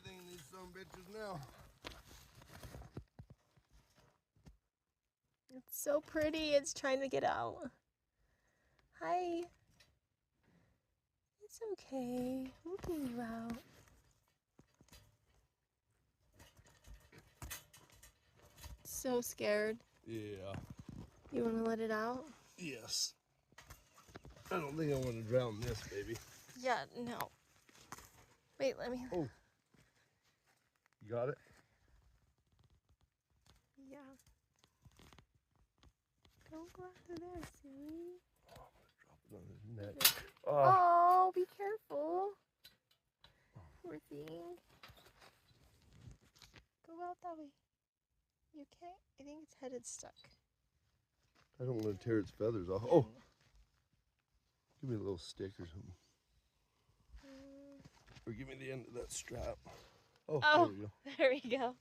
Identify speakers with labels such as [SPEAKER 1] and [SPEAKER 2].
[SPEAKER 1] everything in these some bitches now.
[SPEAKER 2] It's so pretty. It's trying to get out. Hi. It's okay. We'll get you out. So scared.
[SPEAKER 1] Yeah.
[SPEAKER 2] You want to let it out?
[SPEAKER 1] Yes. I don't think I want to drown this baby.
[SPEAKER 2] Yeah, no. Wait, let me.
[SPEAKER 1] Oh. You got it?
[SPEAKER 2] Yeah. Don't go after there, silly.
[SPEAKER 1] Oh, I'm gonna drop it on his neck.
[SPEAKER 2] Oh, be careful. Poor thing. Go out that way. You can't. I think its head is stuck.
[SPEAKER 1] I don't want to tear its feathers off. Oh, give me a little stick or something. Or give me the end of that strap. Oh,
[SPEAKER 2] Oh,
[SPEAKER 1] there we go.
[SPEAKER 2] there we go.